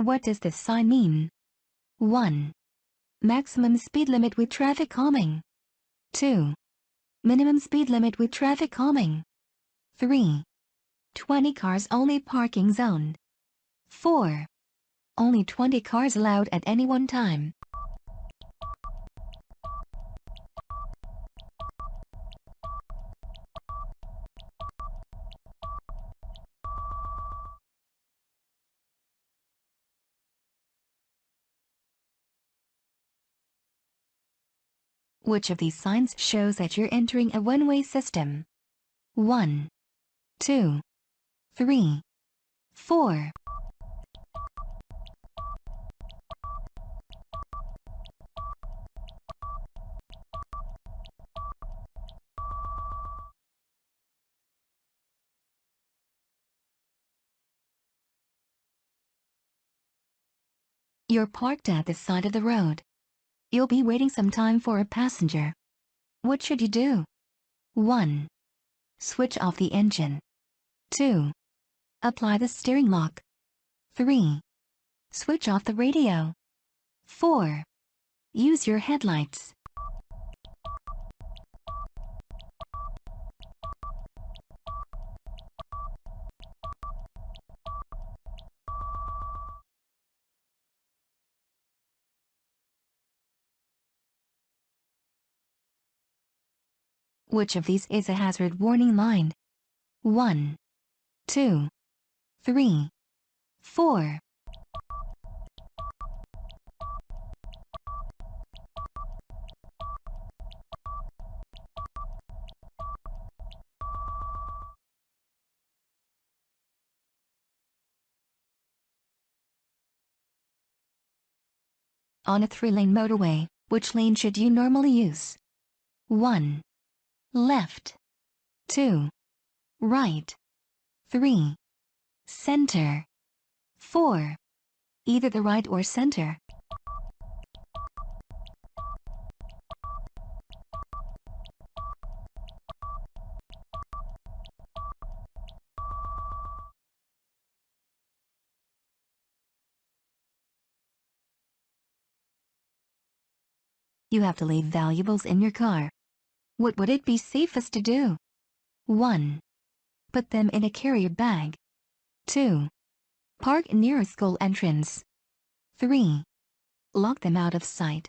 What does this sign mean? 1. Maximum speed limit with traffic calming. 2. Minimum speed limit with traffic calming. 3. 20 cars only parking zone. 4. Only 20 cars allowed at any one time. Which of these signs shows that you're entering a one-way system? 1, 2, 3, 4. You're parked at the side of the road. You'll be waiting some time for a passenger. What should you do? 1. Switch off the engine. 2. Apply the steering lock. 3. Switch off the radio. 4. Use your headlights. Which of these is a hazard warning line? 1, 2, 3, 4. On a 3-lane motorway, which lane should you normally use? 1. Left. 2. Right. 3. Center. 4. Either the right or center. You have to leave valuables in your car. What would it be safest to do? 1. Put them in a carrier bag. 2. Park near a school entrance. 3. Lock them out of sight.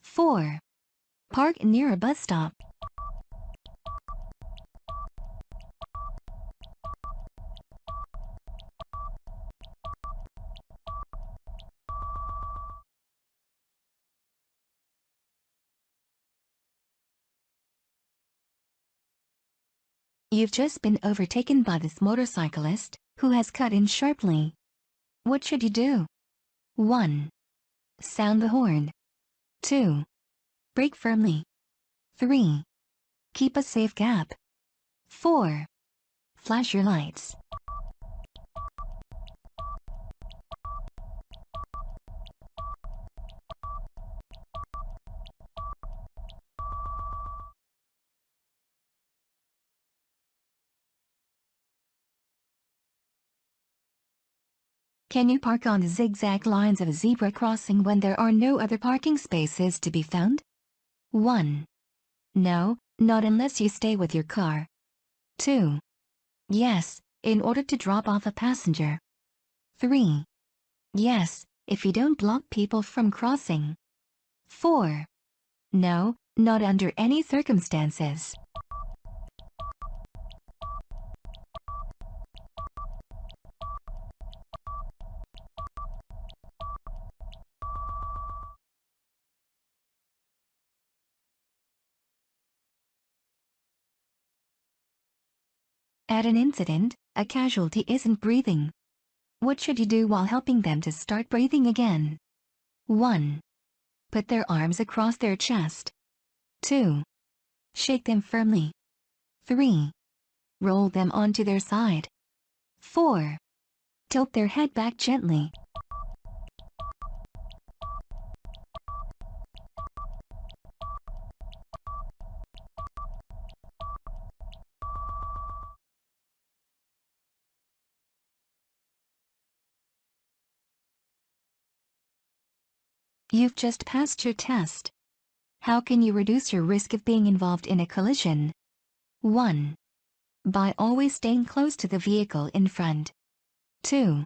4. Park near a bus stop. You've just been overtaken by this motorcyclist, who has cut in sharply. What should you do? 1. Sound the horn. 2. Brake firmly. 3. Keep a safe gap. 4. Flash your lights. Can you park on the zigzag lines of a zebra crossing when there are no other parking spaces to be found? 1. No, not unless you stay with your car. 2. Yes, in order to drop off a passenger. 3. Yes, if you don't block people from crossing. 4. No, not under any circumstances. At an incident, a casualty isn't breathing. What should you do while helping them to start breathing again? 1. Put their arms across their chest. 2. Shake them firmly. 3. Roll them onto their side. 4. Tilt their head back gently. You've just passed your test. How can you reduce your risk of being involved in a collision? 1. By always staying close to the vehicle in front. 2.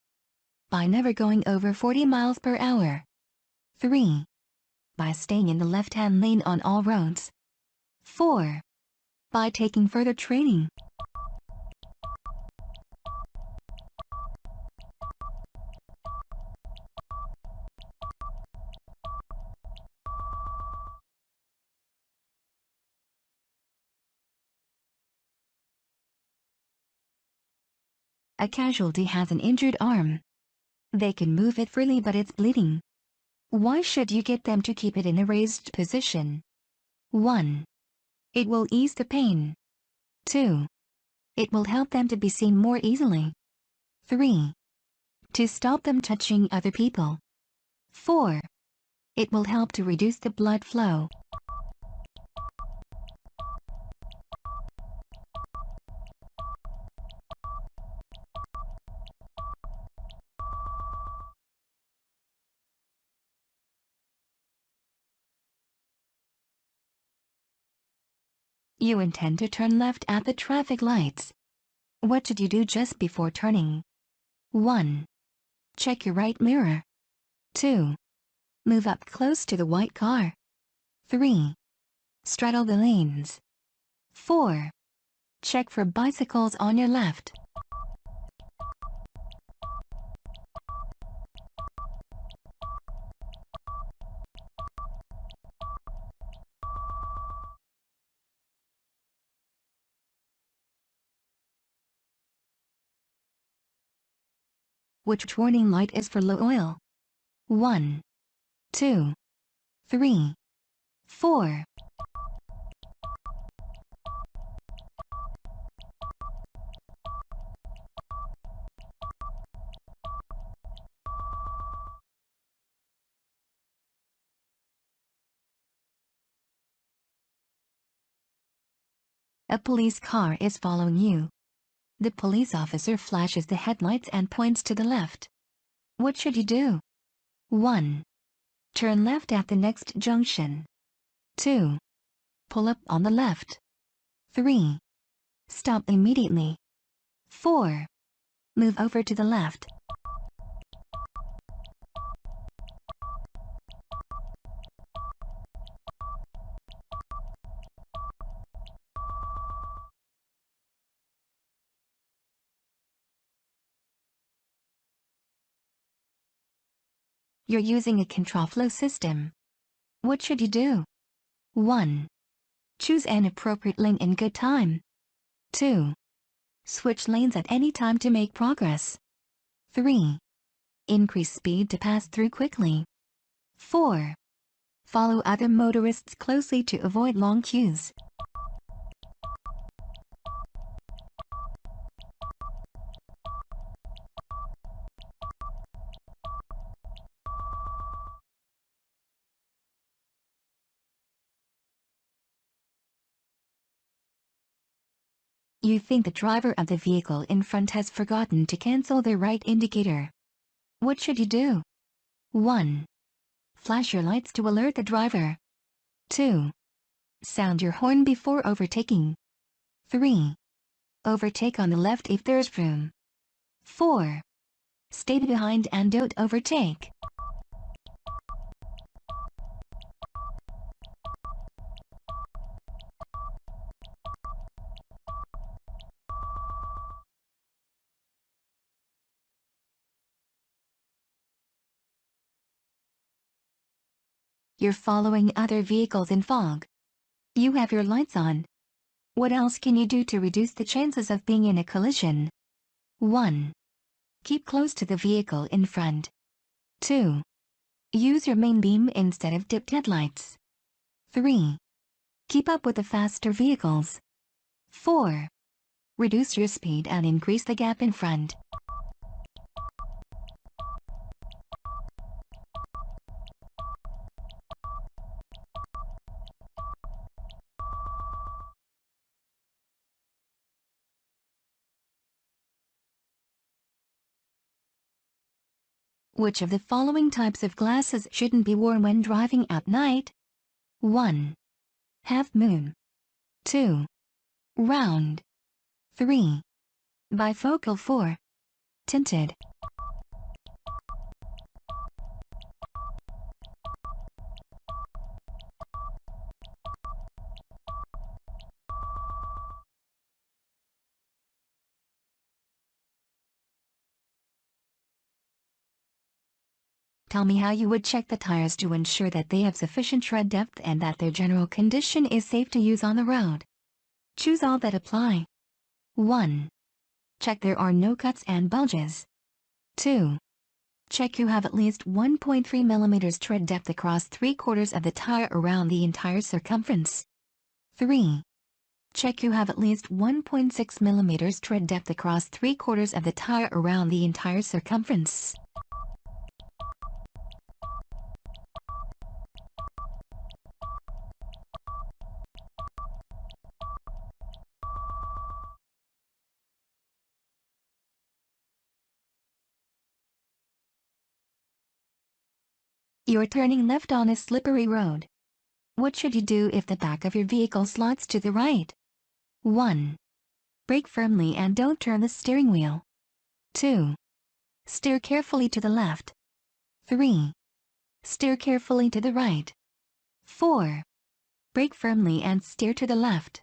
By never going over 40 miles per hour. 3. By staying in the left-hand lane on all roads. 4. By taking further training. A casualty has an injured arm. They can move it freely but it's bleeding. Why should you get them to keep it in a raised position? 1. It will ease the pain. 2. It will help them to be seen more easily. 3. To stop them touching other people. 4. It will help to reduce the blood flow. You intend to turn left at the traffic lights. What should you do just before turning? 1. Check your right mirror. 2. Move up close to the white car. 3. Straddle the lanes. 4. Check for bicycles on your left. Which warning light is for low oil? 1, 2, 3, 4. A police car is following you. The police officer flashes the headlights and points to the left. What should you do? 1. Turn left at the next junction. 2. Pull up on the left. 3. Stop immediately. 4. Move over to the left. You're using a contraflow system. What should you do? 1. Choose an appropriate lane in good time. 2. Switch lanes at any time to make progress. 3. Increase speed to pass through quickly. 4. Follow other motorists closely to avoid long queues. You think the driver of the vehicle in front has forgotten to cancel their right indicator. What should you do? 1. Flash your lights to alert the driver. 2. Sound your horn before overtaking. 3. Overtake on the left if there's room. 4. Stay behind and don't overtake. You're following other vehicles in fog. You have your lights on. What else can you do to reduce the chances of being in a collision? 1. Keep close to the vehicle in front. 2. Use your main beam instead of dipped headlights. 3. Keep up with the faster vehicles. 4. Reduce your speed and increase the gap in front. Which of the following types of glasses shouldn't be worn when driving at night? 1. Half moon. 2. Round. 3. Bifocal. 4. Tinted. Tell me how you would check the tires to ensure that they have sufficient tread depth and that their general condition is safe to use on the road. Choose all that apply. 1. Check there are no cuts and bulges. 2. Check you have at least 1.3 mm tread depth across 3/4 of the tire around the entire circumference. 3. Check you have at least 1.6 mm tread depth across 3/4 of the tire around the entire circumference. You're turning left on a slippery road. What should you do if the back of your vehicle slides to the right? 1. Brake firmly and don't turn the steering wheel. 2. Steer carefully to the left. 3. Steer carefully to the right. 4. Brake firmly and steer to the left.